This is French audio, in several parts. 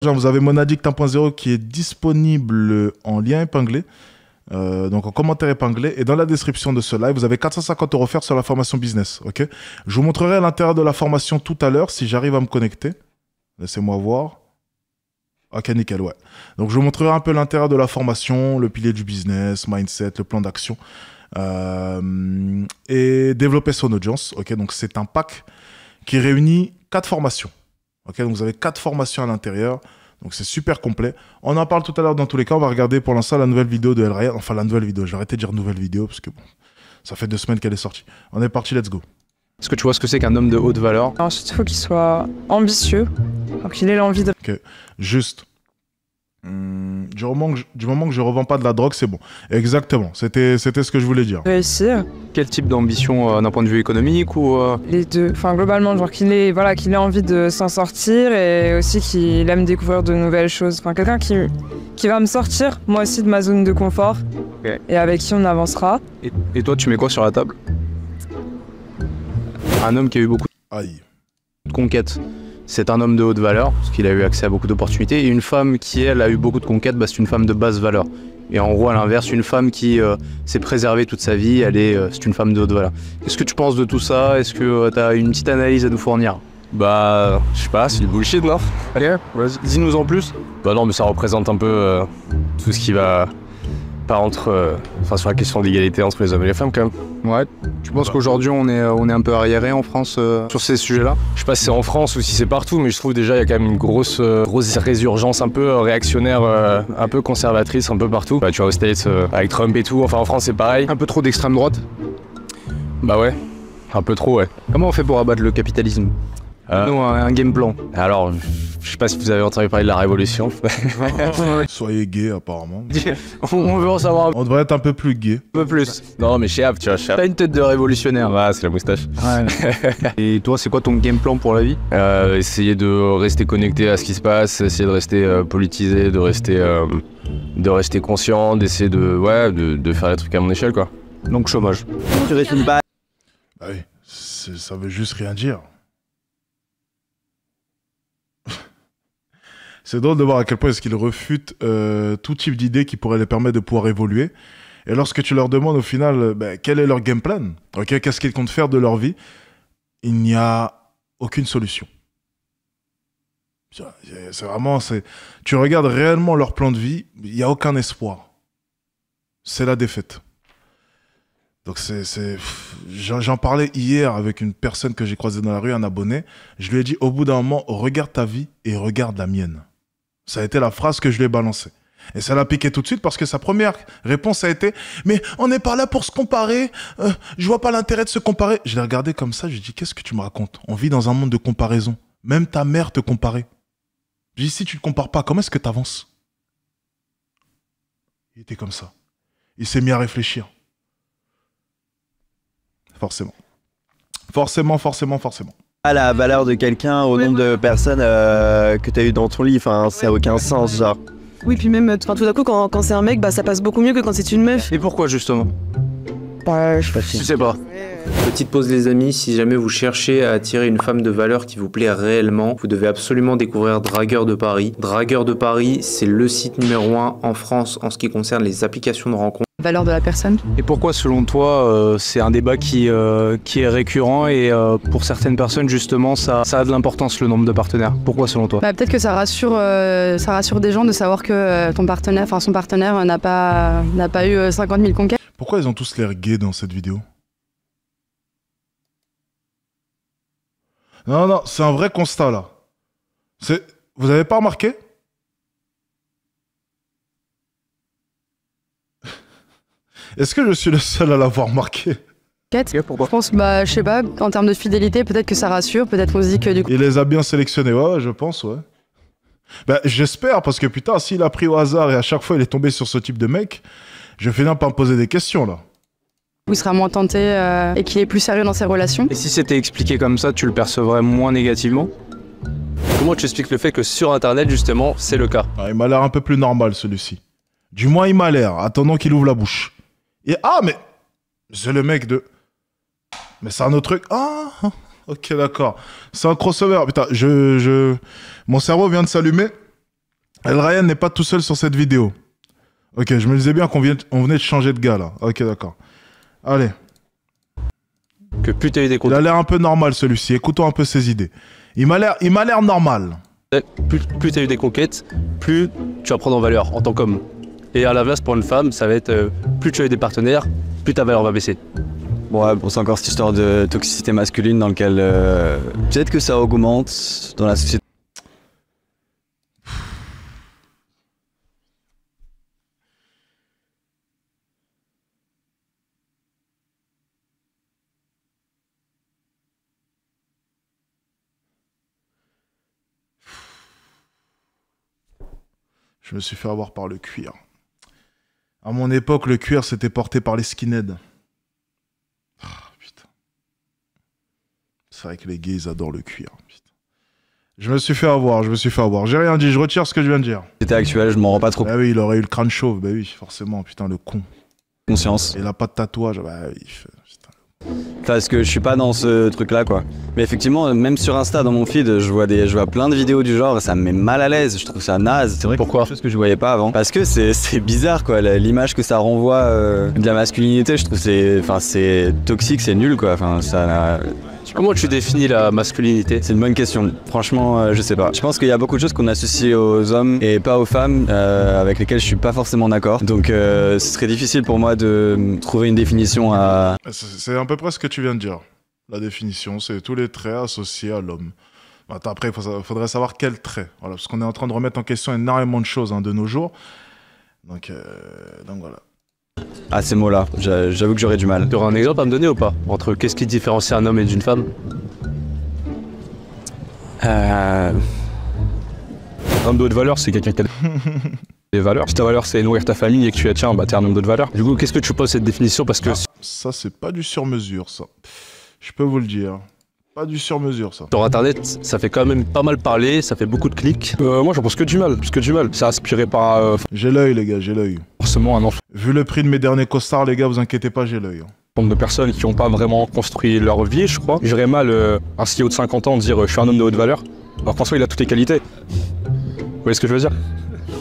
Vous avez Monaddict 1.0 qui est disponible en lien épinglé, donc en commentaire épinglé. Et dans la description de ce live, vous avez 450 € offerts sur la formation business. Ok, je vous montrerai à l'intérieur de la formation tout à l'heure si j'arrive à me connecter. Laissez-moi voir. Ok, nickel, ouais. Donc je vous montrerai un peu l'intérieur de la formation, le pilier du business, mindset, le plan d'action. Et développer son audience. Ok, donc c'est un pack qui réunit 4 formations. Ok, donc vous avez 4 formations à l'intérieur. Donc c'est super complet. On en parle tout à l'heure dans tous les cas. On va regarder pour l'instant la nouvelle vidéo de El Ryan. Enfin, la nouvelle vidéo. J'ai arrêté de dire nouvelle vidéo parce que bon, ça fait 2 semaines qu'elle est sortie. On est parti, let's go. Est-ce que tu vois ce que c'est qu'un homme de haute valeur? Ensuite, il faut qu'il soit ambitieux, donc qu'il ait l'envie de... Ok, juste. Du moment que je revends pas de la drogue, c'est bon. Exactement, c'était ce que je voulais dire. réussir. Quel type d'ambition d'un point de vue économique ou Les deux. Enfin, globalement, genre qu'il ait envie de s'en sortir et aussi qu'il aime découvrir de nouvelles choses. Enfin, quelqu'un qui va me sortir, moi aussi, de ma zone de confort. Ok. Et avec qui on avancera. et toi, tu mets quoi sur la table? Un homme qui a eu beaucoup Aïe. de conquêtes. C'est un homme de haute valeur, parce qu'il a eu accès à beaucoup d'opportunités. Et une femme qui, elle, a eu beaucoup de conquêtes, bah, c'est une femme de basse valeur. Et en gros, à l'inverse, une femme qui s'est préservée toute sa vie, c'est une femme de haute valeur. Qu'est-ce que tu penses de tout ça? Est-ce que tu as une petite analyse à nous fournir? Bah, je sais pas, c'est du bullshit, non? Allez, vas-y, dis-nous en plus. Bah non, mais ça représente un peu tout ce qui va pas entre... Enfin, sur la question d'égalité entre les hommes et les femmes, quand même. Ouais. Tu penses qu'aujourd'hui, on est un peu arriéré en France sur ces sujets-là? Je sais pas si c'est en France ou si c'est partout, mais je trouve déjà il y a quand même une grosse résurgence un peu réactionnaire, un peu conservatrice un peu partout. Bah, tu vois, aux States, avec Trump et tout, enfin en France c'est pareil. Un peu trop d'extrême droite? Bah ouais, un peu trop, ouais. Comment on fait pour abattre le capitalisme? Non, un game plan. Alors, je sais pas si vous avez entendu parler de la révolution. Soyez gay, apparemment. On veut en savoir un On devrait être un peu plus gay. peu plus. Non, mais chez App, tu vois, chez App. T'as une tête de révolutionnaire. Ouais, c'est la moustache. Ouais. Et toi, c'est quoi ton game plan pour la vie? Essayer de rester connecté à ce qui se passe, essayer de rester politisé, de rester conscient, d'essayer de faire les trucs à mon échelle, quoi. Donc chômage. Ah oui, ça veut juste rien dire. C'est drôle de voir à quel point est-ce qu'ils refutent tout type d'idées qui pourraient les permettre de pouvoir évoluer. Et lorsque tu leur demandes au final quel est leur game plan, okay, qu'est-ce qu'ils comptent faire de leur vie, il n'y a aucune solution. C'est vraiment... Tu regardes réellement leur plan de vie, il n'y a aucun espoir. C'est la défaite. Donc j'en parlais hier avec une personne que j'ai croisée dans la rue, un abonné. Je lui ai dit, au bout d'un moment, regarde ta vie et regarde la mienne. Ça a été la phrase que je lui ai balancée. Et ça l'a piqué tout de suite parce que sa première réponse a été « Mais on n'est pas là pour se comparer, je vois pas l'intérêt de se comparer. » Je l'ai regardé comme ça, je lui ai dit « Qu'est-ce que tu me racontes? On vit dans un monde de comparaison. Même ta mère te comparait. » Je lui ai dit « Si tu ne te compares pas, comment est-ce que tu avances ?» Il était comme ça. Il s'est mis à réfléchir. Forcément. Forcément. À la valeur de quelqu'un au nombre de personnes que t'as eu dans ton lit, enfin ça a aucun sens genre. Oui, puis même tout à coup quand c'est un mec, bah ça passe beaucoup mieux que quand c'est une meuf. Et pourquoi justement? Bah, Je sais pas. Petite pause les amis, si jamais vous cherchez à attirer une femme de valeur qui vous plaît réellement, vous devez absolument découvrir Dragueur de Paris. Dragueur de Paris, c'est le site numéro 1 en France en ce qui concerne les applications de rencontres. Valeur de la personne. Et pourquoi selon toi c'est un débat qui est récurrent et pour certaines personnes justement ça a de l'importance le nombre de partenaires? Pourquoi selon toi? Bah, peut-être que ça rassure des gens de savoir que son partenaire n'a pas eu 50 000 conquêtes. Pourquoi ils ont tous l'air gays dans cette vidéo? Non, c'est un vrai constat là. Vous avez pas remarqué? Est-ce que je suis le seul à l'avoir remarqué? Je pense, bah je sais pas, en termes de fidélité, peut-être que ça rassure, peut-être qu'on se dit que du coup... Il les a bien sélectionnés, ouais, je pense, ouais. Bah, j'espère, parce que putain, s'il a pris au hasard et à chaque fois il est tombé sur ce type de mec, je vais finir par me poser des questions là. il sera moins tenté et qu'il est plus sérieux dans ses relations. Et si c'était expliqué comme ça, tu le percevrais moins négativement? Comment tu expliques le fait que sur internet justement c'est le cas? Ah, il m'a l'air un peu plus normal celui-ci. Du moins il m'a l'air, attendant qu'il ouvre la bouche. Et ah mais c'est le mec de... Mais c'est un autre truc. Ah ok d'accord. C'est un crossover. Putain, mon cerveau vient de s'allumer. El Ryan n'est pas tout seul sur cette vidéo. Ok, je me disais bien qu'on venait de changer de gars là. Ok, d'accord. Allez. Que plus t'as eu des Il conquêtes, a l'air un peu normal celui-ci. Écoutons un peu ses idées. Il m'a l'air normal. plus t'as eu des conquêtes, plus tu vas prendre en valeur en tant qu'homme. Et à l'inverse, pour une femme, ça va être plus tu as eu des partenaires, plus ta valeur va baisser. Bon, ouais, bon, c'est encore cette histoire de toxicité masculine dans lequel peut-être que ça augmente dans la société. Je me suis fait avoir par le cuir. À mon époque, le cuir, c'était porté par les skinheads. Ah, putain. C'est vrai que les gays, ils adorent le cuir. Putain. Je me suis fait avoir. J'ai rien dit, je retire ce que je viens de dire. C'était actuel, je m'en rends pas trop Bah oui, il aurait eu le crâne chauve. Bah oui, forcément, putain, le con. conscience. Il a pas de tatouage. Bah oui, putain. Parce que je suis pas dans ce truc-là, quoi. Mais effectivement, même sur Insta, dans mon feed, je vois plein de vidéos du genre et ça me met mal à l'aise. Je trouve ça naze. C'est vrai. Pourquoi? C'est quelque chose que je voyais pas avant. Parce que c'est bizarre, quoi. L'image que ça renvoie de la masculinité, je trouve c'est toxique, c'est nul, quoi. Enfin, ça. Comment tu définis la masculinité? C'est une bonne question. Franchement, je sais pas. Je pense qu'il y a beaucoup de choses qu'on associe aux hommes et pas aux femmes, avec lesquelles je suis pas forcément d'accord. Donc, ce serait difficile pour moi de trouver une définition à. C'est à peu près ce que tu viens de dire. La définition, c'est tous les traits associés à l'homme. Attends, après, il faudrait savoir quels traits. Voilà, parce qu'on est en train de remettre en question énormément de choses de nos jours. Donc voilà. À ces mots-là, j'avoue que j'aurais du mal. Tu aurais un exemple à me donner ou pas? Entre qu'est-ce qui différencie un homme et d'une femme? Un homme de haute valeur, c'est quelqu'un qui a des valeurs. Si ta valeur c'est nourrir ta famille et que tu es tiens, bah t'es un homme de haute valeur. Du coup, qu'est-ce que tu poses cette définition? Parce que Ça, c'est pas du sur-mesure, ça. Je peux vous le dire. Pas du sur-mesure, ça. sur Internet, ça fait quand même pas mal parler, ça fait beaucoup de clics. Moi j'en pense que du mal, C'est inspiré par J'ai l'œil, les gars, j'ai l'œil. forcément un ensemble Vu le prix de mes derniers costards, les gars, vous inquiétez pas, j'ai l'œil. de personnes qui n'ont pas vraiment construit leur vie, je crois. J'irais mal un CEO de 50 ans dire je suis un homme de haute valeur, alors qu'en soi il a toutes les qualités. Vous voyez ce que je veux dire?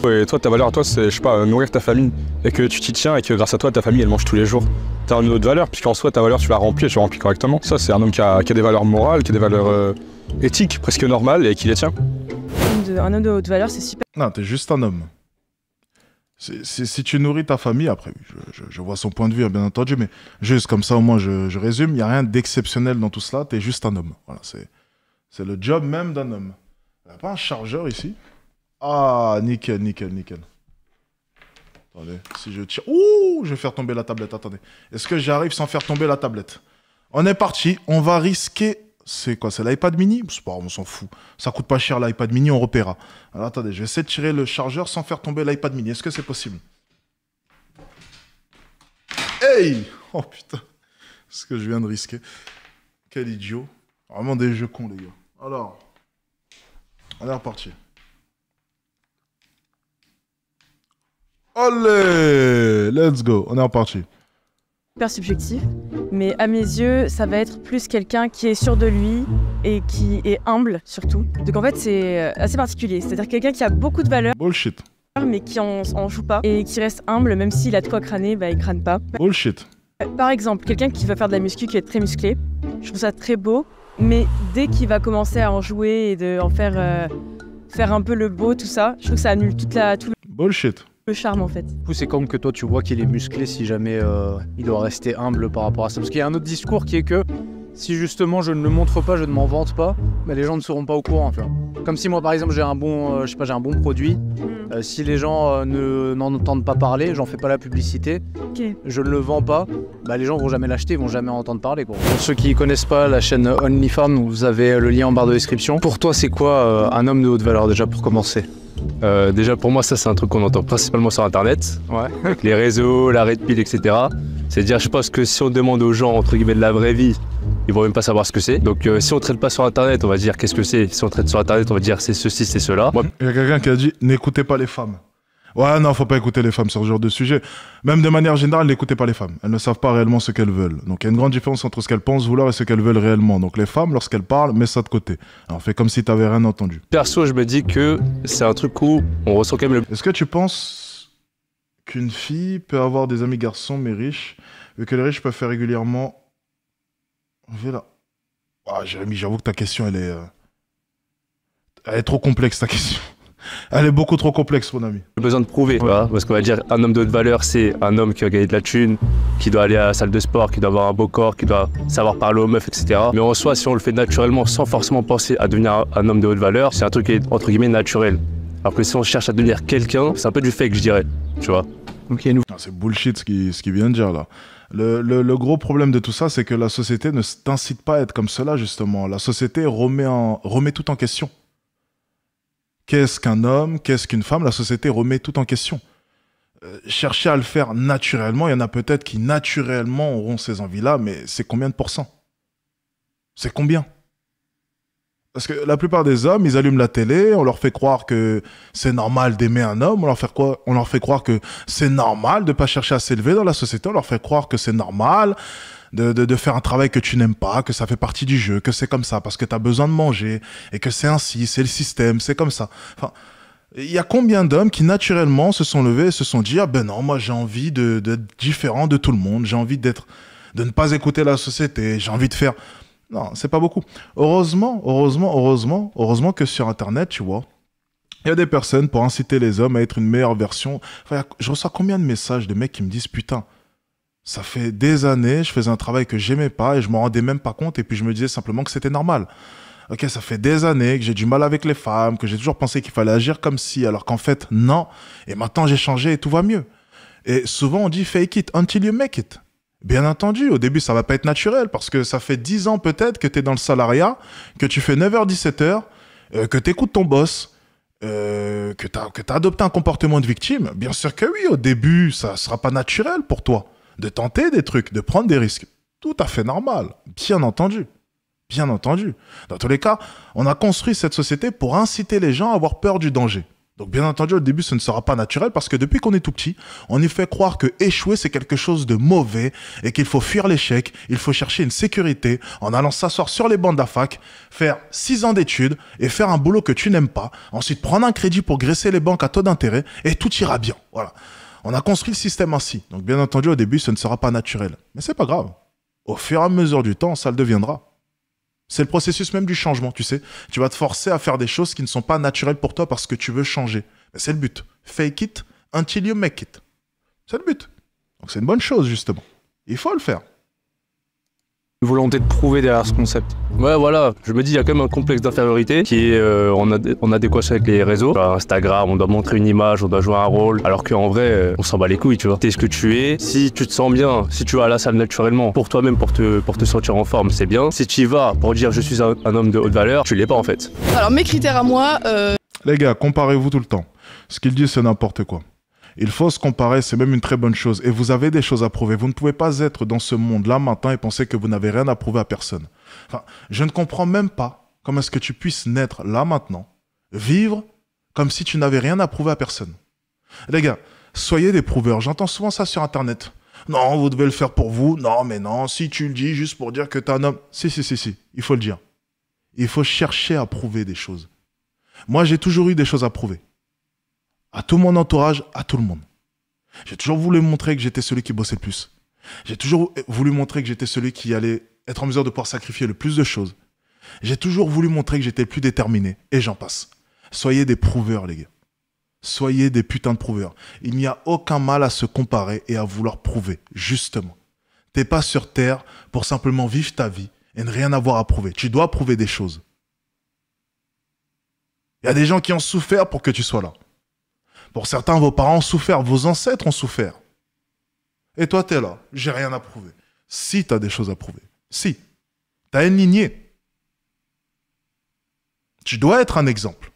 Et toi, ta valeur à toi, c'est, je sais pas, nourrir ta famille, et que tu t'y tiens, et que grâce à toi, ta famille, elle mange tous les jours. T'as une autre valeur, puisqu'en soi, ta valeur, tu la remplis, et tu la remplis correctement. Ça, c'est un homme qui a des valeurs morales, qui a des valeurs éthiques, presque normales, et qui les tient. Un homme de haute valeur, c'est super. Non, t'es juste un homme. Si tu nourris ta famille, après, je vois son point de vue, bien entendu, mais juste comme ça, au moins, je résume, il n'y a rien d'exceptionnel dans tout cela, t'es juste un homme. Voilà, c'est le job même d'un homme. Il n'y a pas un chargeur ici? Ah, nickel. Attendez, si je tire... Ouh, je vais faire tomber la tablette, attendez. Est-ce que j'arrive sans faire tomber la tablette? On est parti, on va risquer... C'est quoi, c'est l'iPad mini? C'est pas grave, on s'en fout. Ça coûte pas cher l'iPad mini, on repérera. Alors attendez, je vais essayer de tirer le chargeur sans faire tomber l'iPad mini. Est-ce que c'est possible? Hey! Oh putain. Ce que je viens de risquer. Quel idiot. Vraiment des jeux cons, les gars. Alors, on est reparti. Allez! Let's go. On est reparti. Super subjectif, mais à mes yeux, ça va être plus quelqu'un qui est sûr de lui et qui est humble surtout. Donc en fait, c'est assez particulier. C'est-à-dire quelqu'un qui a beaucoup de valeur, Bullshit. mais qui en joue pas et qui reste humble, même s'il a de quoi crâner, bah il crâne pas. Bullshit. Par exemple, quelqu'un qui va faire de la muscu, qui est très musclé, je trouve ça très beau, mais dès qu'il va commencer à en jouer et de en faire un peu le beau, tout ça, je trouve que ça annule tout Bullshit. le charme en fait. Du coup, c'est comme que toi, tu vois qu'il est musclé si jamais il doit rester humble par rapport à ça. Parce qu'il y a un autre discours qui est que si justement je ne le montre pas, je ne m'en vante pas, bah, les gens ne seront pas au courant. Tu vois. Comme si moi, par exemple, j'ai un bon, j'ai un bon produit. Si les gens n'en entendent pas parler, j'en fais pas la publicité, je ne le vends pas, bah, les gens vont jamais l'acheter, ils vont jamais en entendre parler. Quoi. Pour ceux qui connaissent pas la chaîne OnlyFans, vous avez le lien en barre de description. Pour toi, c'est quoi un homme de haute valeur déjà pour commencer? Déjà pour moi ça c'est un truc qu'on entend principalement sur internet, avec les réseaux, la red pill, etc. C'est-à-dire je pense que si on demande aux gens entre guillemets de la vraie vie, ils vont même pas savoir ce que c'est. Donc si on traite pas sur internet, on va dire qu'est-ce que c'est. Si on traite sur internet, on va dire c'est ceci, c'est cela. Il y a quelqu'un qui a dit n'écoutez pas les femmes. Ouais, non, faut pas écouter les femmes sur ce genre de sujet. Même de manière générale, n'écoutez pas les femmes. Elles ne savent pas réellement ce qu'elles veulent. Donc il y a une grande différence entre ce qu'elles pensent vouloir et ce qu'elles veulent réellement. Donc les femmes, lorsqu'elles parlent, mets ça de côté. Alors fais comme si t'avais rien entendu. Perso, je me dis que c'est un truc où on ressent quand même le... Est-ce que tu penses qu'une fille peut avoir des amis garçons mais riches, vu que les riches peuvent faire régulièrement... Voilà. Ah, Jérémy, j'avoue que ta question, elle est trop complexe, ta question. Elle est beaucoup trop complexe, mon ami. J'ai besoin de prouver, voilà, parce qu'on va dire un homme de haute valeur, c'est un homme qui va gagner de la thune, qui doit aller à la salle de sport, qui doit avoir un beau corps, qui doit savoir parler aux meufs, etc. Mais en soi, si on le fait naturellement, sans forcément penser à devenir un homme de haute valeur, c'est un truc qui est entre guillemets naturel. Alors que si on cherche à devenir quelqu'un, c'est un peu du fake, je dirais, tu vois. Ok, nous. C'est bullshit ce qu'il vient de dire là. Le gros problème de tout ça, c'est que la société ne t'incite pas à être comme cela, justement. La société remet tout en question. Qu'est-ce qu'un homme? Qu'est-ce qu'une femme? La société remet tout en question. Chercher à le faire naturellement, il y en a peut-être qui naturellement auront ces envies-là, mais c'est combien de pourcents? C'est combien? Parce que la plupart des hommes, ils allument la télé, on leur fait croire que c'est normal d'aimer un homme, on leur fait croire que c'est normal de ne pas chercher à s'élever dans la société, on leur fait croire que c'est normal de faire un travail que tu n'aimes pas, que ça fait partie du jeu, que c'est comme ça, parce que tu as besoin de manger, et que c'est ainsi, c'est le système, c'est comme ça. Enfin, il y a combien d'hommes qui naturellement se sont levés et se sont dit « Ah ben non, moi j'ai envie d'être différent de tout le monde, j'ai envie de ne pas écouter la société, j'ai envie de faire... » Non, c'est pas beaucoup. Heureusement que sur Internet, tu vois, il y a des personnes pour inciter les hommes à être une meilleure version. Enfin, je reçois combien de messages de mecs qui me disent « Putain, ça fait des années, je faisais un travail que j'aimais pas et je m'en rendais même pas compte et puis je me disais simplement que c'était normal. Ok, ça fait des années que j'ai du mal avec les femmes, que j'ai toujours pensé qu'il fallait agir comme si, alors qu'en fait, non. Et maintenant, j'ai changé et tout va mieux. » Et souvent, on dit « Fake it until you make it ». Bien entendu, au début, ça va pas être naturel parce que ça fait 10 ans peut-être que tu es dans le salariat, que tu fais 9h-17h, que tu écoutes ton boss, que tu as adopté un comportement de victime. Bien sûr que oui, au début, ça sera pas naturel pour toi de tenter des trucs, de prendre des risques. Tout à fait normal, bien entendu. Bien entendu. Dans tous les cas, on a construit cette société pour inciter les gens à avoir peur du danger. Donc bien entendu, au début, ce ne sera pas naturel parce que depuis qu'on est tout petit, on y fait croire que échouer, c'est quelque chose de mauvais et qu'il faut fuir l'échec, il faut chercher une sécurité en allant s'asseoir sur les bancs de la fac, faire 6 ans d'études et faire un boulot que tu n'aimes pas, ensuite prendre un crédit pour graisser les banques à taux d'intérêt et tout ira bien. Voilà. On a construit le système ainsi. Donc bien entendu, au début, ce ne sera pas naturel. Mais c'est pas grave. Au fur et à mesure du temps, ça le deviendra. C'est le processus même du changement, tu sais. Tu vas te forcer à faire des choses qui ne sont pas naturelles pour toi parce que tu veux changer. Mais c'est le but. Fake it until you make it. C'est le but. Donc c'est une bonne chose, justement. Il faut le faire. Une volonté de prouver derrière ce concept. Ouais, voilà, je me dis, il y a quand même un complexe d'infériorité qui est en adéquation avec les réseaux. Sur Instagram, on doit montrer une image, on doit jouer un rôle, alors qu'en vrai, on s'en bat les couilles, tu vois. T'es ce que tu es, si tu te sens bien, si tu vas à la salle naturellement, pour toi-même, pour te sentir en forme, c'est bien. Si tu y vas pour dire je suis un homme de haute valeur, tu l'es pas en fait. Alors mes critères à moi... Les gars, comparez-vous tout le temps. Ce qu'ils disent, c'est n'importe quoi. Il faut se comparer, c'est même une très bonne chose. Et vous avez des choses à prouver. Vous ne pouvez pas être dans ce monde-là maintenant et penser que vous n'avez rien à prouver à personne. Enfin, je ne comprends même pas comment est-ce que tu puisses naître là maintenant, vivre comme si tu n'avais rien à prouver à personne. Les gars, soyez des prouveurs. J'entends souvent ça sur Internet. Non, vous devez le faire pour vous. Non, mais non, si tu le dis juste pour dire que t'es un homme. Si, il faut le dire. Il faut chercher à prouver des choses. Moi, j'ai toujours eu des choses à prouver. À tout mon entourage, à tout le monde. J'ai toujours voulu montrer que j'étais celui qui bossait le plus. J'ai toujours voulu montrer que j'étais celui qui allait être en mesure de pouvoir sacrifier le plus de choses. J'ai toujours voulu montrer que j'étais le plus déterminé. Et j'en passe. Soyez des prouveurs, les gars. Soyez des putains de prouveurs. Il n'y a aucun mal à se comparer et à vouloir prouver, justement. T'es pas sur Terre pour simplement vivre ta vie et ne rien avoir à prouver. Tu dois prouver des choses. Il y a des gens qui ont souffert pour que tu sois là. Pour certains, vos parents ont souffert, vos ancêtres ont souffert. Et toi, t'es là, j'ai rien à prouver. Si t'as des choses à prouver. Si. T'as une lignée. Tu dois être un exemple.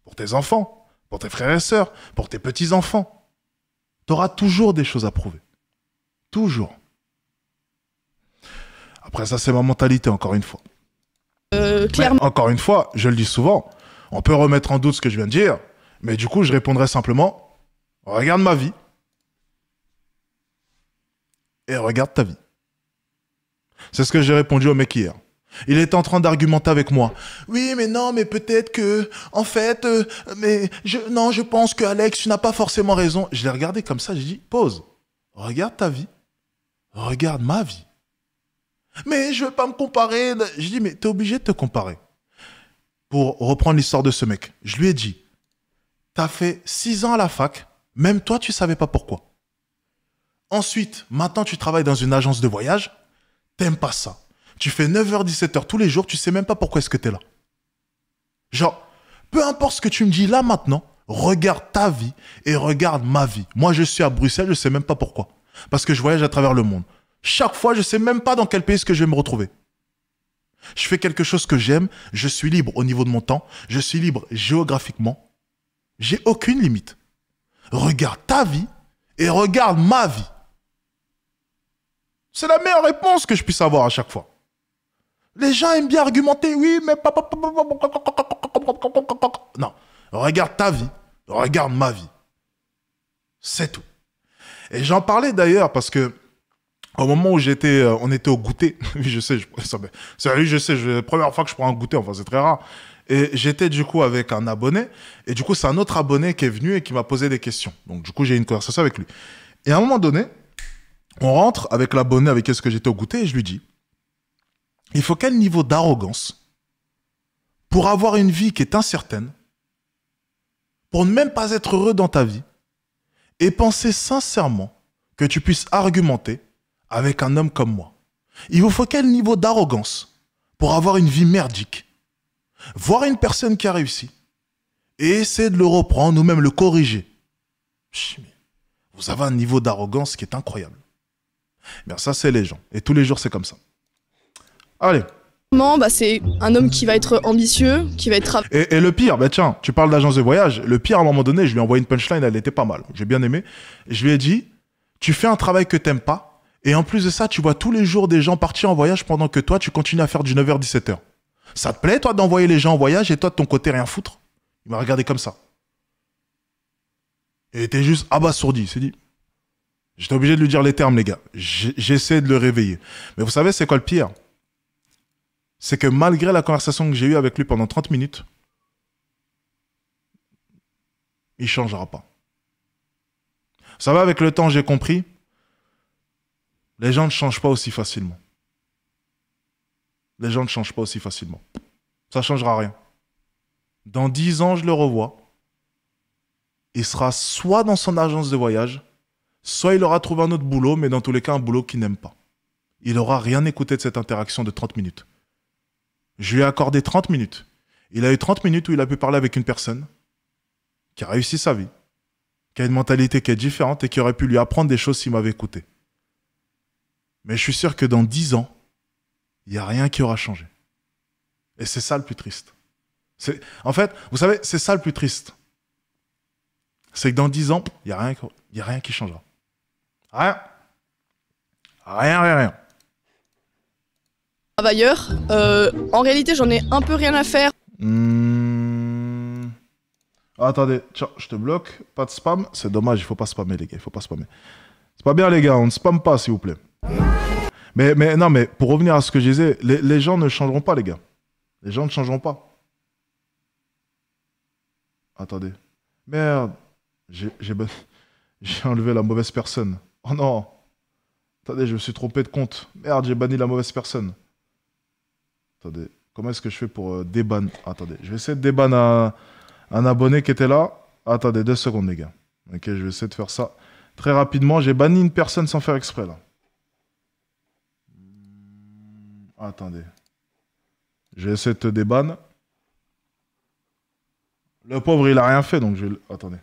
Pour tes enfants, pour tes frères et sœurs, pour tes petits-enfants. T'auras toujours des choses à prouver. Toujours. Après ça, c'est ma mentalité, encore une fois. Clairement. Encore une fois, je le dis souvent, on peut remettre en doute ce que je viens de dire, mais du coup, je répondrai simplement, regarde ma vie. Et regarde ta vie. C'est ce que j'ai répondu au mec hier. Il était en train d'argumenter avec moi. Oui, mais non, mais peut-être que, en fait, non, je pense que Alex, tu n'as pas forcément raison. Je l'ai regardé comme ça, j'ai dit, pause. Regarde ta vie. Regarde ma vie. Mais je veux pas me comparer. J'ai dit, mais t'es obligé de te comparer. Pour reprendre l'histoire de ce mec, je lui ai dit, t'as fait 6 ans à la fac, même toi, tu savais pas pourquoi. Ensuite, maintenant, tu travailles dans une agence de voyage, t'aimes pas ça. Tu fais 9h-17h tous les jours, tu sais même pas pourquoi est-ce que t'es là. Genre, peu importe ce que tu me dis là maintenant, regarde ta vie et regarde ma vie. Moi, je suis à Bruxelles, je sais même pas pourquoi. Parce que je voyage à travers le monde. Chaque fois, je sais même pas dans quel pays est-ce que je vais me retrouver. Je fais quelque chose que j'aime, je suis libre au niveau de mon temps, je suis libre géographiquement. J'ai aucune limite. Regarde ta vie et regarde ma vie. C'est la meilleure réponse que je puisse avoir à chaque fois. Les gens aiment bien argumenter, oui, mais... Non, regarde ta vie, regarde ma vie. C'est tout. Et j'en parlais d'ailleurs parce que au moment où on était au goûter, oui, je sais, c'est la première fois que je prends un goûter, enfin c'est très rare. Et j'étais du coup avec un abonné, et du coup c'est un autre abonné qui est venu et qui m'a posé des questions. Donc du coup j'ai eu une conversation avec lui. Et à un moment donné, on rentre avec l'abonné avec qui j'étais au goûter et je lui dis, il faut quel niveau d'arrogance pour avoir une vie qui est incertaine, pour ne même pas être heureux dans ta vie, et penser sincèrement que tu puisses argumenter avec un homme comme moi. Il vous faut quel niveau d'arrogance pour avoir une vie merdique, voir une personne qui a réussi, et essayer de le reprendre ou même le corriger. Vous avez un niveau d'arrogance qui est incroyable. Bien, ça, c'est les gens. Et tous les jours, c'est comme ça. Allez. C'est un homme qui va être ambitieux, qui va être... Et le pire, tiens, tu parles d'agence de voyage. Le pire, à un moment donné, je lui ai envoyé une punchline, elle était pas mal. J'ai bien aimé. Je lui ai dit, tu fais un travail que t'aimes pas, et en plus de ça, tu vois tous les jours des gens partir en voyage pendant que toi, tu continues à faire du 9h-17h. Ça te plaît, toi, d'envoyer les gens en voyage et toi, de ton côté, rien foutre? Il m'a regardé comme ça. Il était juste abasourdi. Il s'est dit... J'étais obligé de lui dire les termes, les gars. J'essaie de le réveiller. Mais vous savez, c'est quoi le pire? C'est que malgré la conversation que j'ai eue avec lui pendant 30 minutes, il ne changera pas. Vous savez, avec le temps, j'ai compris, les gens ne changent pas aussi facilement. Les gens ne changent pas aussi facilement. Ça ne changera rien. Dans 10 ans, je le revois. Il sera soit dans son agence de voyage, soit il aura trouvé un autre boulot, mais dans tous les cas, un boulot qu'il n'aime pas. Il n'aura rien écouté de cette interaction de 30 minutes. Je lui ai accordé 30 minutes. Il a eu 30 minutes où il a pu parler avec une personne qui a réussi sa vie, qui a une mentalité qui est différente et qui aurait pu lui apprendre des choses s'il m'avait écouté. Mais je suis sûr que dans 10 ans, il n'y a rien qui aura changé. Et c'est ça le plus triste. En fait, vous savez, c'est ça le plus triste. C'est que dans 10 ans, il n'y a rien qui changera. Rien. Rien. Travailleur. En réalité, j'en ai un peu rien à faire. Attendez, tiens, je te bloque. Pas de spam. C'est dommage, il faut pas spammer, les gars. Il faut pas spammer. C'est pas bien, les gars. On ne spamme pas, s'il vous plaît. Mais non, mais pour revenir à ce que je disais, les gens ne changeront pas, les gars. Les gens ne changeront pas. Attendez. Merde. J'ai enlevé la mauvaise personne. Oh non. Attendez, je me suis trompé de compte. Merde, j'ai banni la mauvaise personne. Attendez, comment est-ce que je fais pour déban? Attendez, je vais essayer de déban un abonné qui était là. Attendez, 2 secondes, les gars. Ok, je vais essayer de faire ça très rapidement. J'ai banni une personne sans faire exprès, là. Attendez. Je vais essayer de te déban. Le pauvre, il a rien fait, donc je vais... Attendez.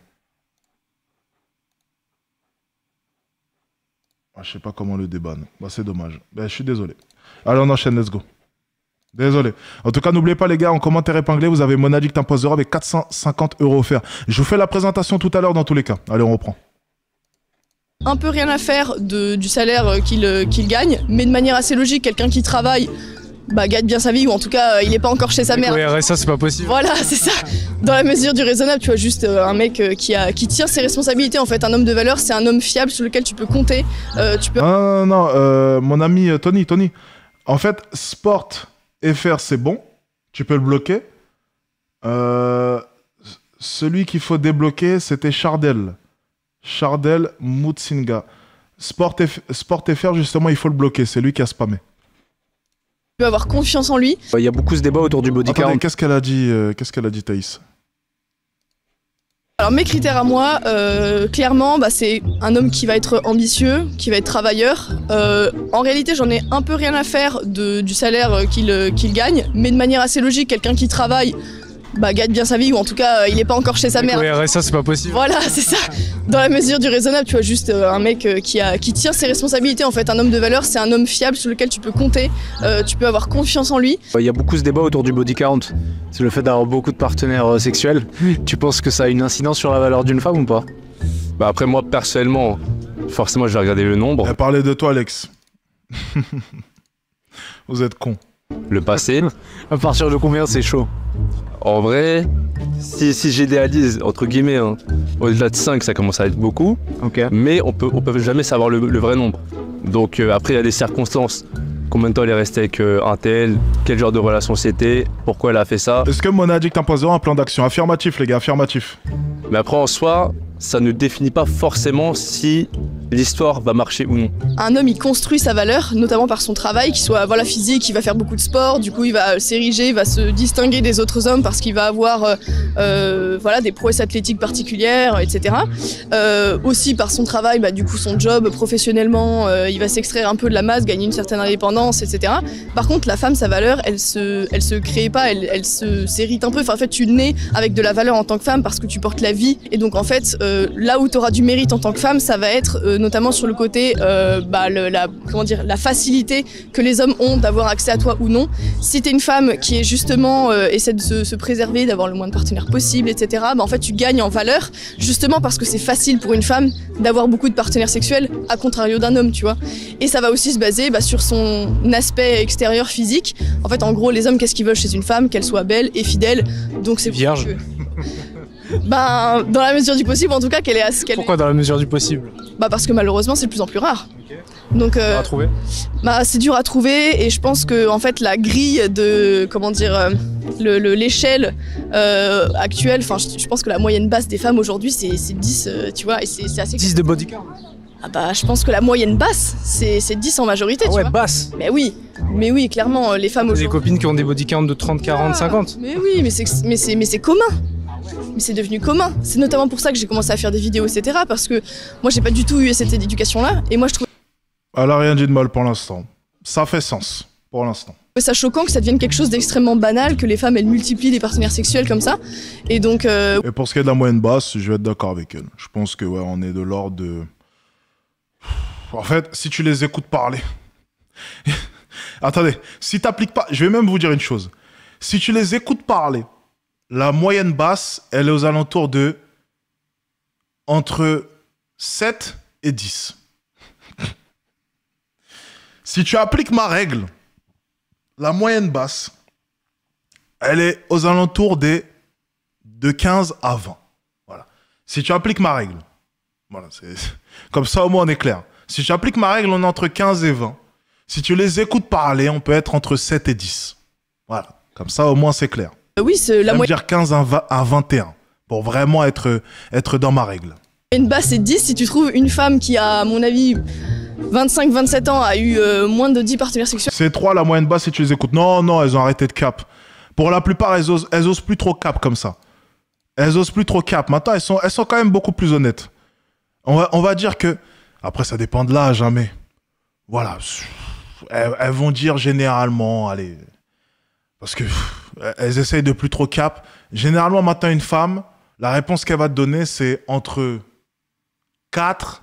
Ah, je sais pas comment le déban. Bah, c'est dommage. Je suis désolé. Allez, on enchaîne, let's go. Désolé. En tout cas, n'oubliez pas, les gars, en commentaire épinglé, vous avez Monaddict Imposeur avec 450 € offerts. Je vous fais la présentation tout à l'heure dans tous les cas. Allez, on reprend. Un peu rien à faire du salaire qu'il gagne, mais de manière assez logique, quelqu'un qui travaille bah, gagne bien sa vie, ou en tout cas, il est pas encore chez sa mère. Ouais, RSA, c'est pas possible. Voilà, c'est ça. Dans la mesure du raisonnable, tu vois, juste un mec qui tient ses responsabilités. En fait, un homme de valeur, c'est un homme fiable sur lequel tu peux compter. Tu peux... Non, mon ami Tony. En fait, Sport FR, c'est bon. Tu peux le bloquer. Celui qu'il faut débloquer, c'était Chardel Mutsinga. Sport FR, justement, il faut le bloquer. C'est lui qui a spammé. Tu peux avoir confiance en lui. Il y a beaucoup ce débat autour du body count. Qu'est-ce qu'elle a dit, Thaïs? Alors mes critères à moi, clairement, bah, c'est un homme qui va être ambitieux, qui va être travailleur. En réalité, j'en ai un peu rien à faire du salaire qu'il gagne, mais de manière assez logique, quelqu'un qui travaille, bah, gagne bien sa vie, ou en tout cas, il est pas encore chez sa mère. Ouais, RSA, c'est pas possible. Voilà, c'est ça. Dans la mesure du raisonnable, tu vois, juste un mec qui tient ses responsabilités. En fait, un homme de valeur, c'est un homme fiable sur lequel tu peux compter. Tu peux avoir confiance en lui. Il y a beaucoup ce débat autour du body count. C'est le fait d'avoir beaucoup de partenaires sexuels. Tu penses que ça a une incidence sur la valeur d'une femme ou pas? Bah après moi personnellement, forcément je vais regarder le nombre. Elle parlait de toi, Alex. Vous êtes con. Le passé. À partir de combien c'est chaud? En vrai, si j'idéalise, entre guillemets, hein, au-delà de 5, ça commence à être beaucoup. Okay. Mais on peut jamais savoir le vrai nombre. Donc après, il y a des circonstances. Combien de temps elle est restée avec un tel? Quel genre de relation c'était? Pourquoi elle a fait ça? Est-ce que Monadic 1.0 a un plan d'action? Affirmatif, les gars, affirmatif. Mais après, en soi, ça ne définit pas forcément si l'histoire va marcher ou non. Un homme, il construit sa valeur, notamment par son travail, qu'il soit physique, il va faire beaucoup de sport, du coup il va s'ériger, il va se distinguer des autres hommes parce qu'il va avoir des prouesses athlétiques particulières, etc. Aussi par son travail, bah, du coup son job professionnellement, il va s'extraire un peu de la masse, gagner une certaine indépendance, etc. Par contre, la femme, sa valeur, elle se crée pas, elle s'hérite un peu. Enfin, en fait, tu nais avec de la valeur en tant que femme parce que tu portes la vie, et donc en fait, là où tu auras du mérite en tant que femme, ça va être notamment sur le côté la facilité que les hommes ont d'avoir accès à toi ou non. Si t'es une femme qui est justement essaie de se préserver, d'avoir le moins de partenaires possible, etc., bah en fait tu gagnes en valeur justement parce que c'est facile pour une femme d'avoir beaucoup de partenaires sexuels à contrario d'un homme, tu vois. Et ça va aussi se baser sur son aspect extérieur physique. En fait, en gros, les hommes, qu'est-ce qu'ils veulent chez une femme? Qu'elle soit belle et fidèle. Donc c'est vierge. Ben, dans la mesure du possible, en tout cas, qu'elle est à ce qu'elle. Pourquoi dans la mesure du possible? Bah parce que malheureusement, c'est de plus en plus rare. Okay. Donc, dur à trouver. Bah c'est dur à trouver, et je pense que en fait la grille de l'échelle actuelle, enfin je pense que la moyenne basse des femmes aujourd'hui c'est 10, tu vois, et c'est assez. 10 de body count. Ah bah je pense que la moyenne basse c'est 10 en majorité. Ah tu ouais, vois. basse. Mais oui, clairement les femmes aujourd'hui. Des copines qui ont des body count de 30, 40, 50. Mais oui, mais c'est commun. Mais c'est devenu commun. C'est notamment pour ça que j'ai commencé à faire des vidéos, etc. Parce que moi, j'ai pas du tout eu cette éducation-là. Et moi, je trouve. Elle a rien dit de mal pour l'instant. Ça fait sens, pour l'instant. Ça choquant que ça devienne quelque chose d'extrêmement banal, que les femmes, elles multiplient les partenaires sexuels comme ça. Et donc. Et pour ce qui est de la moyenne basse, je vais être d'accord avec elle. Je pense que, ouais, on est de l'ordre de. En fait, si tu les écoutes parler. Attendez, si t'appliques pas. Je vais même vous dire une chose. Si tu les écoutes parler. La moyenne basse, elle est aux alentours de entre 7 et 10. Si tu appliques ma règle, la moyenne basse, elle est aux alentours de 15 à 20. Voilà. Si tu appliques ma règle, voilà, comme ça au moins on est clair. Si tu appliques ma règle, on est entre 15 et 20. Si tu les écoutes parler, on peut être entre 7 et 10. Voilà. Comme ça au moins c'est clair. Oui, c'est la moyenne. Dire 15 à 21 pour vraiment être dans ma règle. Une basse, c'est 10. Si tu trouves une femme qui a, à mon avis, 25-27 ans, a eu moins de 10 partenaires sexuels. C'est 3 la moyenne basse si tu les écoutes. Non, elles ont arrêté de cap. Pour la plupart, elles osent plus trop cap comme ça. Elles osent plus trop cap. Maintenant, elles sont quand même beaucoup plus honnêtes. On va dire que... Après, ça dépend de l'âge, hein, mais... Voilà. Elles vont dire généralement, allez... Parce que elles essayent de plus trop cap. Généralement, maintenant, une femme, la réponse qu'elle va te donner, c'est entre 4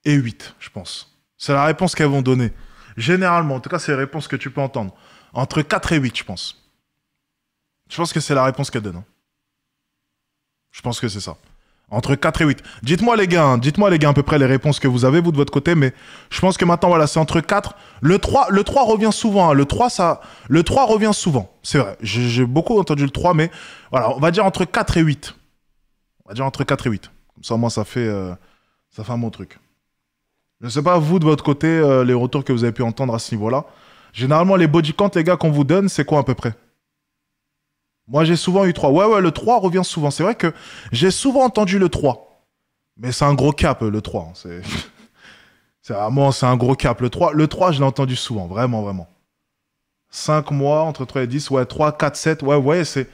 et 8, je pense. C'est la réponse qu'elles vont donner. Généralement, en tout cas, c'est les réponses que tu peux entendre. Entre 4 et 8, je pense. Je pense que c'est la réponse qu'elles donnent. Hein. Je pense que c'est ça. Entre 4 et 8. Dites-moi les gars, à peu près les réponses que vous avez, vous de votre côté, mais je pense que maintenant, voilà, c'est entre 4. Le 3 revient souvent, hein. Le 3 revient souvent, c'est vrai. J'ai beaucoup entendu le 3, mais voilà, on va dire entre 4 et 8. On va dire entre 4 et 8. Comme ça, moi, ça fait un bon truc. Je ne sais pas, vous, de votre côté, les retours que vous avez pu entendre à ce niveau-là. Généralement, les body count, les gars, qu'on vous donne, c'est quoi à peu près? Moi, j'ai souvent eu 3. Ouais, le 3 revient souvent. C'est vrai que j'ai souvent entendu le 3. Mais c'est un gros cap, le 3. C'est vraiment, c'est un gros cap. Le 3, je l'ai entendu souvent. Vraiment, vraiment. 5 mois, entre 3 et 10. Ouais, 3, 4, 7. Ouais, c'est...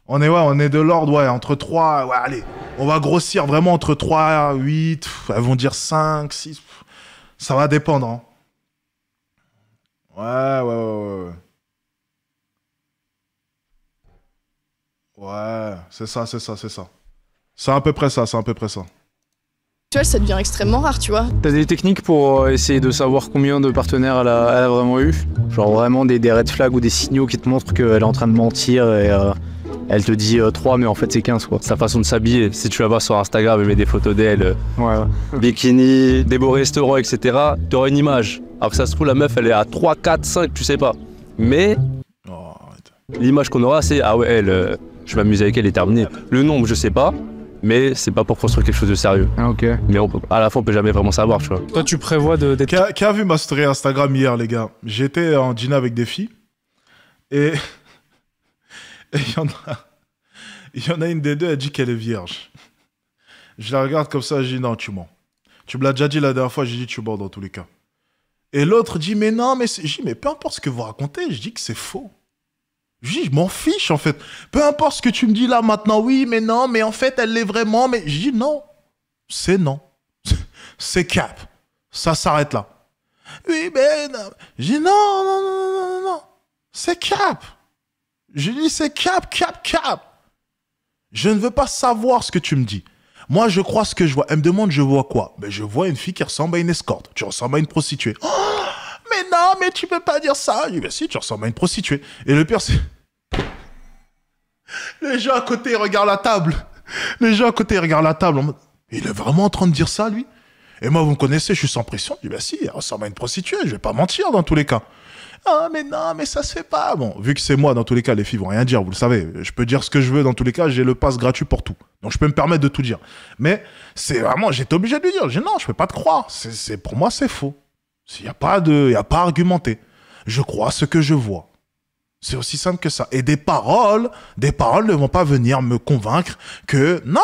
On est de l'ordre, ouais, entre 3... Ouais, allez, on va grossir vraiment entre 3 et 8. Elles vont dire 5, 6. Ça va dépendre, hein. Ouais. Ouais, c'est ça. C'est à peu près ça. Ça devient extrêmement rare, tu vois. T'as des techniques pour essayer de savoir combien de partenaires elle a vraiment eu? Genre vraiment des red flags ou des signaux qui te montrent qu'elle est en train de mentir et elle te dit 3 mais en fait c'est 15 quoi. Sa façon de s'habiller, si tu vas voir sur Instagram, elle met des photos d'elle, bikini, des beaux restaurants, etc. T'auras une image. Alors que ça se trouve, la meuf elle est à 3, 4, 5, tu sais pas. Mais l'image qu'on aura c'est, ah ouais, elle, je vais m'amuser avec elle et terminer. Le nombre, je sais pas. Mais c'est pas pour construire quelque chose de sérieux. Ah ok. Mais à la fin, on peut jamais vraiment savoir, tu vois. Toi, tu prévois d'être... Qui a vu ma story Instagram hier, les gars? J'étais en dîner avec des filles. Et il y en a une des deux, elle dit qu'elle est vierge. Je la regarde comme ça, je dis non, tu mens. Tu me l'as déjà dit la dernière fois, j'ai dit tu mens dans tous les cas. Et l'autre dit mais non, mais je dis mais peu importe ce que vous racontez, je dis que c'est faux. Je m'en fiche en fait. Peu importe ce que tu me dis là maintenant, oui, mais non, mais en fait, elle l'est vraiment. Mais je dis non. C'est non. C'est cap. Ça s'arrête là. Oui, mais non. Je dis non. C'est cap. Je dis c'est cap. Je ne veux pas savoir ce que tu me dis. Moi, je crois ce que je vois. Elle me demande, je vois quoi? Ben, je vois une fille qui ressemble à une escorte. Tu ressembles à une prostituée. Oh, mais non, mais tu peux pas dire ça. Je dis, ben si, tu ressembles à une prostituée. Et le pire, c'est... Les gens à côté, ils regardent la table. En mode, il est vraiment en train de dire ça, lui? Et moi, vous me connaissez, je suis sans pression. Je dis, ben si, elle ressemble à une prostituée. Je vais pas mentir dans tous les cas. Ah, mais non, mais ça se fait pas. Bon, vu que c'est moi, dans tous les cas, les filles vont rien dire, vous le savez. Je peux dire ce que je veux, dans tous les cas, j'ai le pass gratuit pour tout. Donc, je peux me permettre de tout dire. Mais, c'est vraiment, j'étais obligé de lui dire. Je dis, non, je peux pas te croire. Pour moi, c'est faux. Il n'y a pas à argumenter. Je crois ce que je vois. C'est aussi simple que ça. Et des paroles ne vont pas venir me convaincre que, non,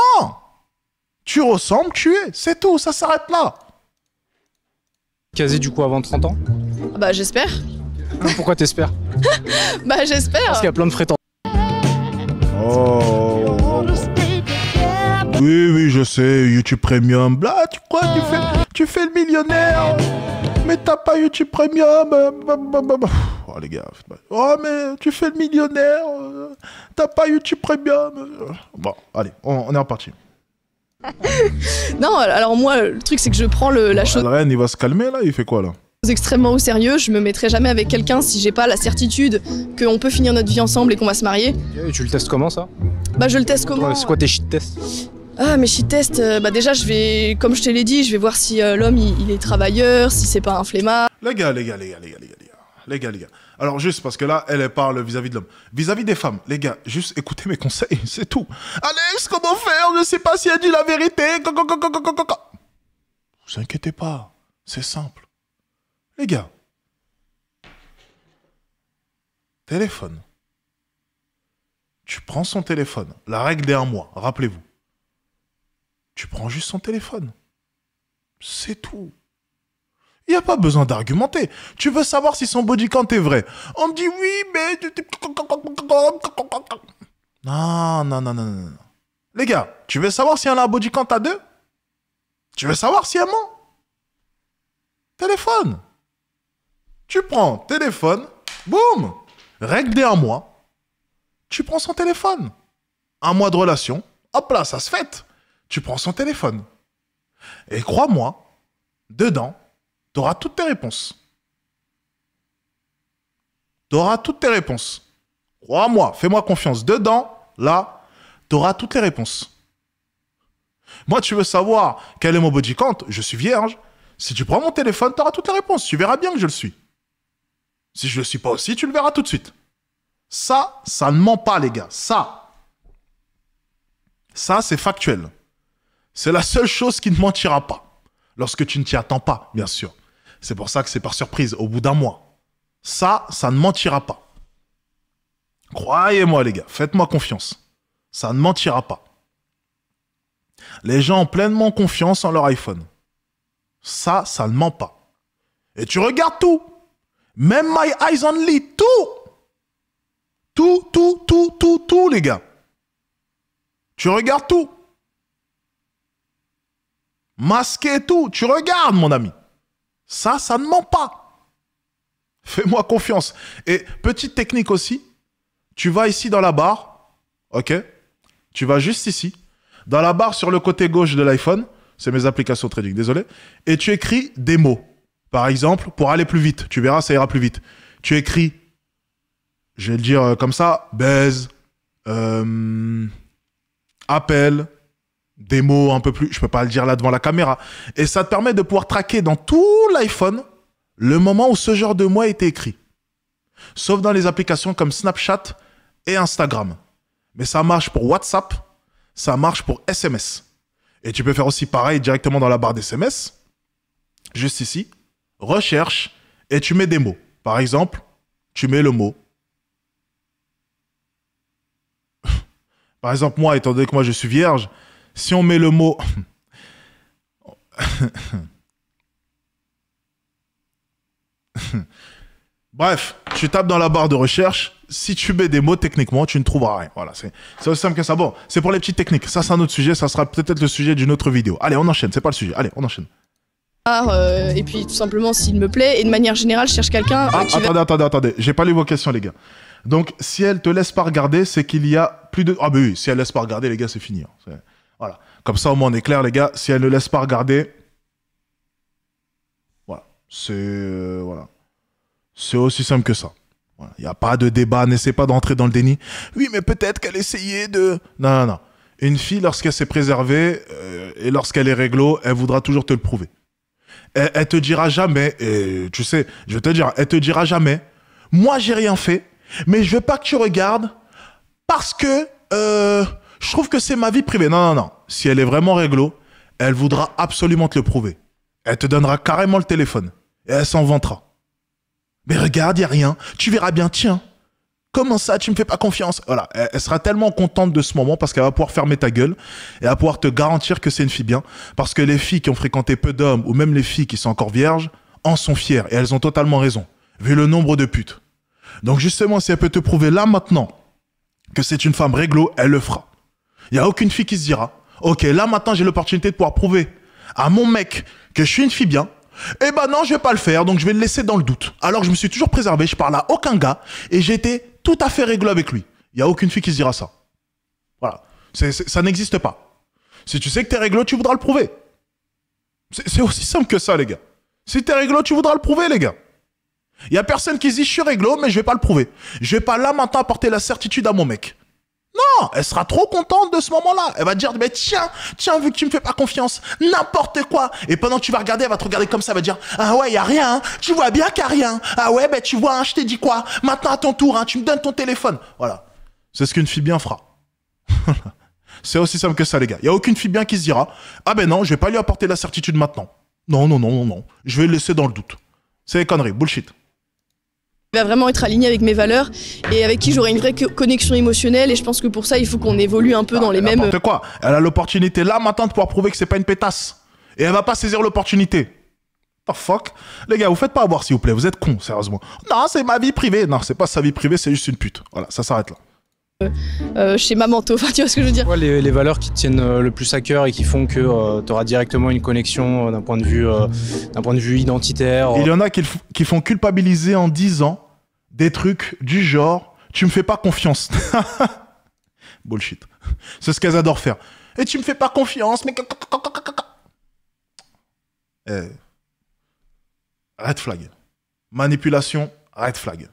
tu ressembles, tu es. C'est tout, ça s'arrête là. Casé du coup avant 30 ans? Bah, j'espère. Pourquoi t'espères? Bah, j'espère. Parce qu'il y a plein de prétendants. Oh. Oui, je sais, YouTube Premium. Là, tu crois, tu fais le millionnaire. Mais t'as pas YouTube Premium. Oh, les gars. Oh, mais tu fais le millionnaire. T'as pas YouTube Premium. Bon, allez, on est reparti. Non, alors moi, le truc, c'est que je prends la chose... Adrien, il va se calmer, là? Il fait quoi, là? Extrêmement au sérieux, je me mettrai jamais avec quelqu'un si j'ai pas la certitude qu'on peut finir notre vie ensemble et qu'on va se marier. Et tu le testes comment, ça? Bah, je le teste comment? C'est quoi tes shit tests? Ah, mes shit tests, bah déjà, comme je te l'ai dit, je vais voir si l'homme, il est travailleur, si c'est pas un flemmard. Les gars. Alors, juste parce que là, elle parle vis-à-vis de l'homme. Vis-à-vis des femmes, les gars, juste écoutez mes conseils, c'est tout. Alex, comment faire? Je sais pas si elle dit la vérité. Vous inquiétez pas, c'est simple. Les gars, téléphone. Tu prends son téléphone. La règle des 1 mois, rappelez-vous. Tu prends juste son téléphone. C'est tout. Il n'y a pas besoin d'argumenter. Tu veux savoir si son body count est vrai. On me dit oui, mais... Non. Les gars, tu veux savoir si elle a un body count à 2? Tu veux savoir si elle ment? Téléphone. Tu prends téléphone, boum, règle des 1 mois. Tu prends son téléphone. 1 mois de relation, hop là, ça se fait. Tu prends son téléphone. Et crois-moi, dedans, t'auras toutes tes réponses. Crois-moi, fais-moi confiance. Dedans, là, t'auras toutes les réponses. Moi, tu veux savoir quel est mon body count? Je suis vierge. Si tu prends mon téléphone, tu auras toutes les réponses. Tu verras bien que je le suis. Si je le suis pas aussi, tu le verras tout de suite. Ça ne ment pas, les gars. Ça, c'est factuel. C'est la seule chose qui ne mentira pas. Lorsque tu ne t'y attends pas, bien sûr. C'est pour ça que c'est par surprise, au bout d'un mois. Ça ne mentira pas. Croyez-moi, les gars. Faites-moi confiance. Ça ne mentira pas. Les gens ont pleinement confiance en leur iPhone. Ça ne ment pas. Et tu regardes tout. Même My Eyes Only, tout. Tout, les gars. Tu regardes tout. Masqué et tout. Tu regardes, mon ami. Ça ne ment pas. Fais-moi confiance. Et petite technique aussi. Tu vas ici dans la barre. OK? Tu vas juste ici. Dans la barre sur le côté gauche de l'iPhone. C'est mes applications trading, désolé. Et tu écris des mots. Par exemple, pour aller plus vite. Tu verras, ça ira plus vite. Tu écris, je vais le dire comme ça, baise, appel, des mots un peu plus, je peux pas le dire là devant la caméra. Et ça te permet de pouvoir traquer dans tout l'iPhone le moment où ce genre de mot a été écrit. Sauf dans les applications comme Snapchat et Instagram. Mais ça marche pour WhatsApp, ça marche pour SMS. Et tu peux faire aussi pareil directement dans la barre d'SMS. Juste ici. Recherche. Et tu mets des mots. Par exemple, tu mets le mot. Par exemple, moi, étant donné que moi je suis vierge, si on met le mot... Bref, tu tapes dans la barre de recherche. Si tu mets des mots, techniquement, tu ne trouveras rien. Voilà, c'est aussi simple que ça. Bon, c'est pour les petites techniques. Ça, c'est un autre sujet. Ça sera peut-être le sujet d'une autre vidéo. Allez, on enchaîne. C'est pas le sujet. Allez, on enchaîne. Et puis, tout simplement, s'il me plaît. Et de manière générale, je cherche quelqu'un qui Attendez. J'ai pas lu vos questions, les gars. Donc, si elle te laisse pas regarder, c'est qu'il y a plus de... Ah bah oui, si elle laisse pas regarder, les gars, c'est fini. Hein. Voilà. Comme ça, au moins, on est clair, les gars. Si elle ne laisse pas regarder... Voilà. Voilà. C'est aussi simple que ça. Il n'y a pas de débat, n'essaie pas d'entrer dans le déni. Oui, mais peut-être qu'elle essayait de... Non. Une fille, lorsqu'elle s'est préservée et lorsqu'elle est réglo, elle voudra toujours te le prouver. Elle te dira jamais, et tu sais, je vais te dire, elle te dira jamais, moi j'ai rien fait, mais je veux pas que tu regardes parce que je trouve que c'est ma vie privée. Non. Si elle est vraiment réglo, elle voudra absolument te le prouver. Elle te donnera carrément le téléphone et elle s'en vantera. Mais regarde, y a rien. Tu verras bien, tiens. Comment ça, tu me fais pas confiance? Voilà, elle sera tellement contente de ce moment parce qu'elle va pouvoir fermer ta gueule et elle va pouvoir te garantir que c'est une fille bien. Parce que les filles qui ont fréquenté peu d'hommes ou même les filles qui sont encore vierges en sont fières et elles ont totalement raison, vu le nombre de putes. Donc justement, si elle peut te prouver là maintenant que c'est une femme réglo, elle le fera. Il n'y a aucune fille qui se dira, ok, là maintenant j'ai l'opportunité de pouvoir prouver à mon mec que je suis une fille bien. Eh ben non, je vais pas le faire, donc je vais le laisser dans le doute. Alors je me suis toujours préservé, je parle à aucun gars et j'étais tout à fait réglo avec lui. Il n'y a aucune fille qui se dira ça. Voilà. Ça n'existe pas. Si tu sais que t'es réglo, tu voudras le prouver. C'est aussi simple que ça, les gars. Si t'es réglo, tu voudras le prouver, les gars. Il n'y a personne qui se dit je suis réglo, mais je vais pas le prouver. Je vais pas là maintenant apporter la certitude à mon mec. Non, elle sera trop contente de ce moment-là. Elle va te dire, mais tiens, vu que tu me fais pas confiance, n'importe quoi. Et pendant que tu vas regarder, elle va te regarder comme ça, elle va te dire, ah ouais, y a rien, hein. Tu vois bien qu'il y a rien. Ah ouais, ben tu vois, hein, je t'ai dit quoi. Maintenant à ton tour, hein, tu me donnes ton téléphone. Voilà. C'est ce qu'une fille bien fera. C'est aussi simple que ça, les gars. Il y a aucune fille bien qui se dira, ah ben non, je vais pas lui apporter la certitude maintenant. Non. Je vais le laisser dans le doute. C'est des conneries, bullshit. Il va vraiment être aligné avec mes valeurs et avec qui j'aurai une vraie connexion émotionnelle et je pense que pour ça il faut qu'on évolue un peu dans les mêmes... N'importe quoi, elle a l'opportunité là maintenant de pouvoir prouver que c'est pas une pétasse et elle va pas saisir l'opportunité. The fuck? Les gars, vous faites pas avoir s'il vous plaît, vous êtes cons, sérieusement. Non, c'est ma vie privée. Non, c'est pas sa vie privée, c'est juste une pute. Voilà, ça s'arrête là. Chez Mamanto, enfin tu vois ce que je veux dire. Les valeurs qui te tiennent le plus à cœur et qui font que tu auras directement une connexion d'un point de vue identitaire. Il y en a qui font culpabiliser en disant des trucs du genre tu me fais pas confiance. Bullshit. C'est ce qu'elles adorent faire. Et tu me fais pas confiance, mais... Red flag. Manipulation, red flag.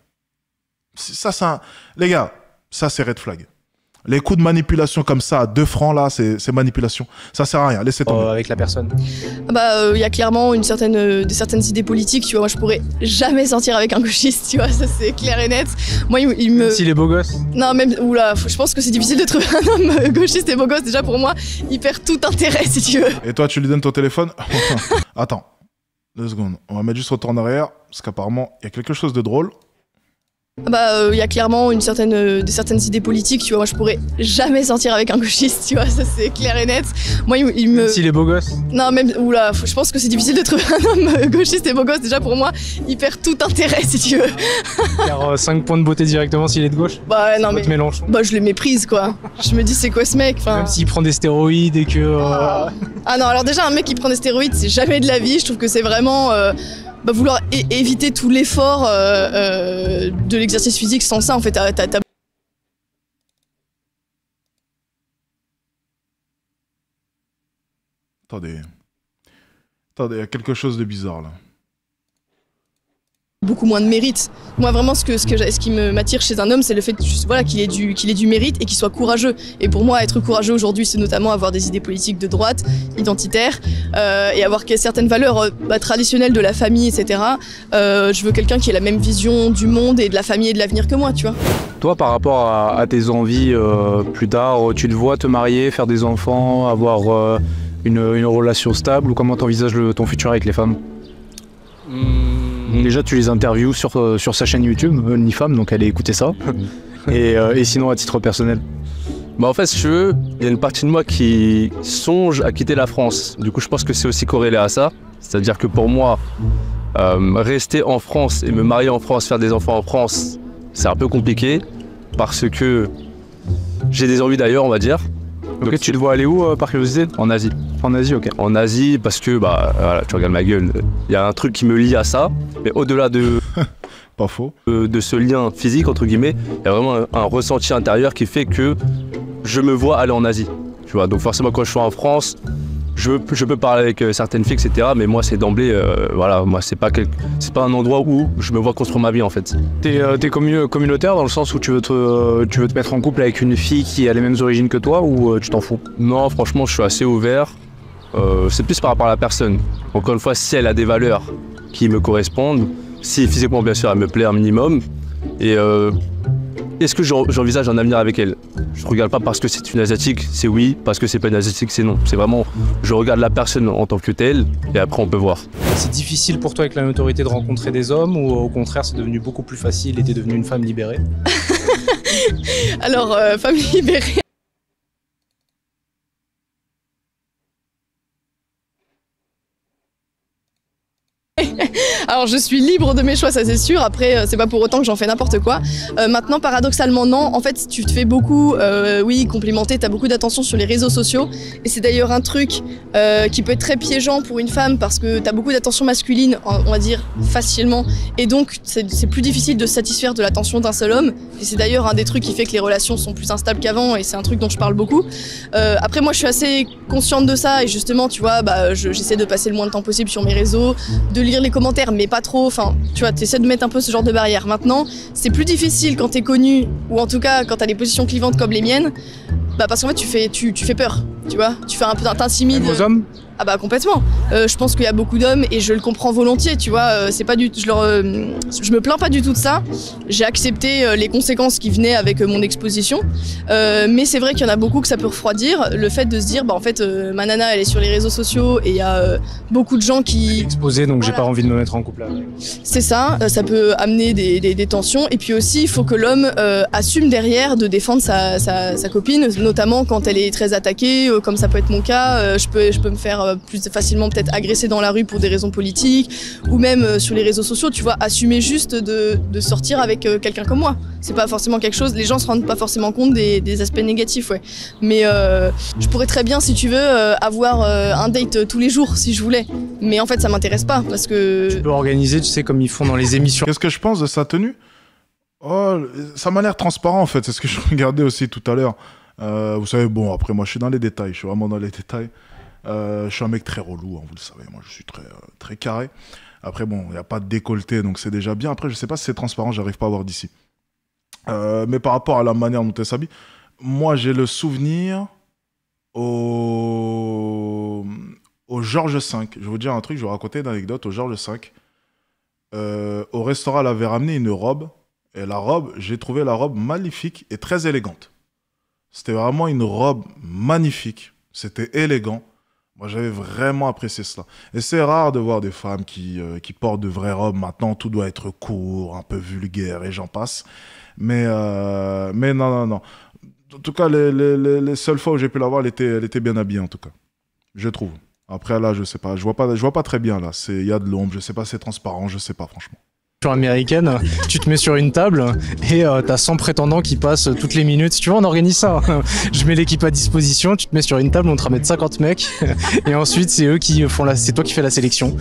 Ça, les gars, ça c'est red flag. Les coups de manipulation comme ça, à 2 francs, là, c'est manipulation. Ça sert à rien, laissez tomber. Avec la personne. Il y a clairement des certaines idées politiques, tu vois. Moi, je pourrais jamais sortir avec un gauchiste, tu vois, ça c'est clair et net. Moi, il me... S'il est beau gosse. Non, même, oula, je pense que c'est difficile de trouver un homme gauchiste et beau gosse. Déjà, pour moi, il perd tout intérêt, si tu veux. Et toi, tu lui donnes ton téléphone? Attends, 2 secondes. On va mettre juste retour en arrière, parce qu'apparemment, il y a quelque chose de drôle. Il y a clairement des certaines idées politiques, tu vois. Moi, je pourrais jamais sortir avec un gauchiste, tu vois, ça c'est clair et net. Moi, il me... S'il est beau gosse. Non, même, oula, je pense que c'est difficile de trouver un homme gauchiste et beau gosse. Déjà, pour moi, il perd tout intérêt, si tu veux. Il perd 5 points de beauté directement s'il est de gauche. Non, mais... mélange. Je le méprise, quoi. Je me dis, c'est quoi ce mec? Même s'il prend des stéroïdes et que... Ah non, alors déjà, un mec qui prend des stéroïdes, c'est jamais de la vie. Je trouve que c'est vraiment... vouloir éviter tout l'effort de l'exercice physique. Sans ça, en fait, Attendez, il y a quelque chose de bizarre, là. beaucoup moins de mérite. Moi, vraiment, ce qui m'attire chez un homme, c'est le fait qu'il ait du mérite et qu'il soit courageux. Et pour moi, être courageux aujourd'hui, c'est notamment avoir des idées politiques de droite, identitaires, et avoir certaines valeurs traditionnelles de la famille, etc. Je veux quelqu'un qui ait la même vision du monde et de la famille et de l'avenir que moi, tu vois. Toi, par rapport à tes envies plus tard, tu te vois te marier, faire des enfants, avoir une relation stable, ou comment t'envisages ton futur avec les femmes? Déjà, tu les interviews sur sa chaîne YouTube, OnlyFemme, donc allez écouter ça. Et sinon, à titre personnel? En fait, si tu veux, il y a une partie de moi qui songe à quitter la France. Du coup, je pense que c'est aussi corrélé à ça. C'est-à-dire que pour moi, rester en France et me marier en France, faire des enfants en France, c'est un peu compliqué. Parce que j'ai des envies d'ailleurs, on va dire. Ok, tu te vois aller où, par curiosité? En Asie. En Asie, ok. En Asie, parce que, voilà, tu regardes ma gueule, il y a un truc qui me lie à ça, mais au-delà de... Pas faux. De ce lien physique, entre guillemets, il y a vraiment un ressenti intérieur qui fait que je me vois aller en Asie. Tu vois, donc forcément, quand je suis en France, je peux parler avec certaines filles, etc. Mais moi, c'est d'emblée, voilà, moi, c'est pas un endroit où je me vois construire ma vie, en fait. T'es communautaire dans le sens où tu veux te mettre en couple avec une fille qui a les mêmes origines que toi, ou tu t'en fous? Non, franchement, je suis assez ouvert. C'est plus par rapport à la personne. Encore une fois, si elle a des valeurs qui me correspondent, si physiquement, bien sûr, elle me plaît un minimum, et est-ce que j'envisage un avenir avec elle? Je ne regarde pas parce que c'est une asiatique, c'est oui, parce que c'est pas une asiatique, c'est non. C'est vraiment, je regarde la personne en tant que telle, et après on peut voir. C'est difficile pour toi avec la notoriété de rencontrer des hommes, ou au contraire c'est devenu beaucoup plus facile et t'es devenue une femme libérée? Alors, femme libérée... Alors je suis libre de mes choix, ça c'est sûr. Après, c'est pas pour autant que j'en fais n'importe quoi. Maintenant, paradoxalement, non. En fait, tu te fais beaucoup, oui, complimenter. T'as beaucoup d'attention sur les réseaux sociaux. Et c'est d'ailleurs un truc qui peut être très piégeant pour une femme parce que t'as beaucoup d'attention masculine, on va dire, facilement. Et donc, c'est plus difficile de se satisfaire de l'attention d'un seul homme. Et c'est d'ailleurs un des trucs qui fait que les relations sont plus instables qu'avant. Et c'est un truc dont je parle beaucoup. Après, moi, je suis assez consciente de ça. Et justement, tu vois, j'essaie de passer le moins de temps possible sur mes réseaux, de lire les commentaires, mais pas trop. Enfin, tu vois, t'essaies de mettre un peu ce genre de barrière. Maintenant, c'est plus difficile quand t'es connu, ou en tout cas quand t'as des positions clivantes comme les miennes, parce qu'en fait, tu fais peur. Tu vois, tu fais un peu t'intimides. Aux hommes? Ah bah complètement. Je pense qu'il y a beaucoup d'hommes et je le comprends volontiers, tu vois. C'est pas du, je me plains pas du tout de ça. J'ai accepté les conséquences qui venaient avec mon exposition. Mais c'est vrai qu'il y en a beaucoup que ça peut refroidir. Le fait de se dire, en fait, ma nana, elle est sur les réseaux sociaux et il y a beaucoup de gens qui... Exposé, donc voilà. J'ai pas envie de me mettre en couple avec. C'est ça, ça peut amener des tensions. Et puis aussi, il faut que l'homme assume derrière de défendre sa copine, notamment quand elle est très attaquée, comme ça peut être mon cas. Je peux me faire plus facilement peut-être agressé dans la rue pour des raisons politiques, ou même sur les réseaux sociaux, tu vois, assumer juste de sortir avec quelqu'un comme moi. C'est pas forcément quelque chose, les gens se rendent pas forcément compte des aspects négatifs, ouais. Mais je pourrais très bien, si tu veux, avoir un date tous les jours, si je voulais. Mais en fait, ça m'intéresse pas, parce que... Tu peux organiser, tu sais, comme ils font dans les émissions. Qu'est-ce que je pense de sa tenue? Oh, ça m'a l'air transparent, en fait, c'est ce que je regardais aussi tout à l'heure. Vous savez, bon, après, moi, je suis dans les détails, je suis vraiment dans les détails. Je suis un mec très relou, hein, vous le savez, moi je suis très carré. Après bon, il n'y a pas de décolleté, donc c'est déjà bien. Après je sais pas si c'est transparent, j'arrive pas à voir d'ici. Mais par rapport à la manière dont elle s'habille, moi, j'ai le souvenir au Georges V. Je vais vous dire un truc, je vais vous raconter une anecdote au Georges V. Au restaurant, elle avait ramené une robe. Et la robe, j'ai trouvé la robe magnifique et très élégante. C'était vraiment une robe magnifique. C'était élégant. Moi, j'avais vraiment apprécié cela. Et c'est rare de voir des femmes qui portent de vraies robes. Maintenant, tout doit être court, un peu vulgaire et j'en passe. Mais non. En tout cas, les seules fois où j'ai pu la voir, elle était bien habillée, en tout cas. Je trouve. Après, là, je sais pas. Je vois pas très bien, là. Il y a de l'ombre. Je sais pas si c'est transparent. Je sais pas, franchement. Américaine, tu te mets sur une table et t'as 100 prétendants qui passent toutes les minutes. Si tu veux, on organise ça. Je mets l'équipe à disposition, tu te mets sur une table, on te ramène 50 mecs et ensuite c'est toi qui fais la sélection.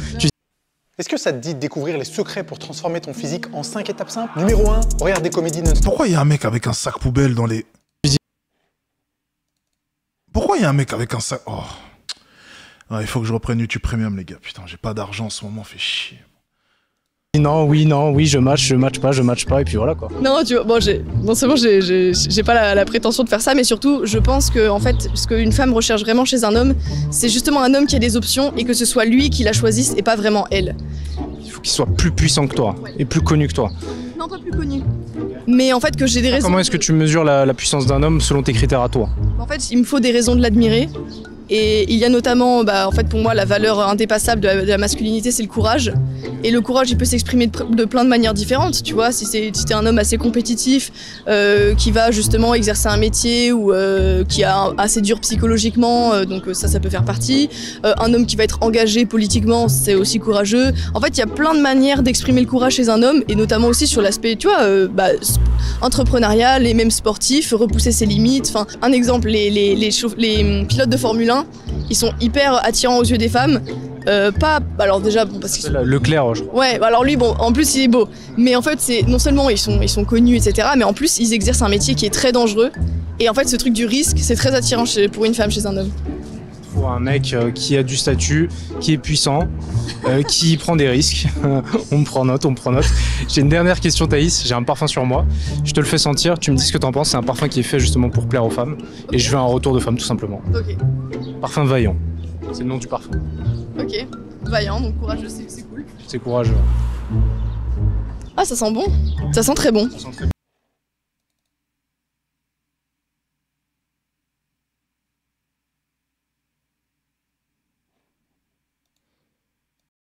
Est-ce que ça te dit de découvrir les secrets pour transformer ton physique en 5 étapes simples? Numéro 1, regarde des comédies non-stop. Pourquoi il y a un mec avec un sac poubelle dans les... Pourquoi il y a un mec avec un sac... Oh. Ah, il faut que je reprenne YouTube Premium, les gars. Putain, j'ai pas d'argent en ce moment, fait chier. Non, oui, je match pas, et puis voilà quoi. Non, tu vois, bon, c'est bon, j'ai pas la prétention de faire ça, mais surtout, je pense que, en fait, ce qu'une femme recherche vraiment chez un homme, c'est justement un homme qui a des options et que ce soit lui qui la choisisse et pas vraiment elle. Il faut qu'il soit plus puissant que toi et plus connu que toi. Non, pas plus connu. Mais en fait, que j'ai des raisons. Comment est-ce que tu mesures la puissance d'un homme selon tes critères à toi? En fait, il me faut des raisons de l'admirer. Et il y a notamment, en fait, pour moi, la valeur indépassable de la masculinité, c'est le courage. Et le courage, il peut s'exprimer de plein de manières différentes, tu vois. Si t'es un homme assez compétitif, qui va justement exercer un métier ou qui est assez dur psychologiquement, donc ça peut faire partie. Un homme qui va être engagé politiquement, c'est aussi courageux. En fait, il y a plein de manières d'exprimer le courage chez un homme, et notamment aussi sur l'aspect, tu vois, entrepreneurial et même sportif, repousser ses limites. Enfin, un exemple, les pilotes de Formule 1, ils sont hyper attirants aux yeux des femmes. Alors déjà, bon, parce que Leclerc, je crois. Ouais, alors lui, bon, en plus il est beau, mais en fait, c'est non seulement ils sont connus, etc., mais en plus ils exercent un métier qui est très dangereux. Et en fait, ce truc du risque, c'est très attirant pour une femme chez un homme. Il faut un mec qui a du statut, qui est puissant, qui prend des risques. On prend note. J'ai une dernière question, Thaïs. J'ai un parfum sur moi. Je te le fais sentir. Tu me dis ce que t'en penses. C'est un parfum qui est fait justement pour plaire aux femmes. Et je veux un retour de femme, tout simplement. Ok. Parfum Vaillant. C'est le nom du parfum. Ok. Vaillant, donc courageux, c'est cool. C'est courageux. Ah, ça sent bon. Ça sent très bon.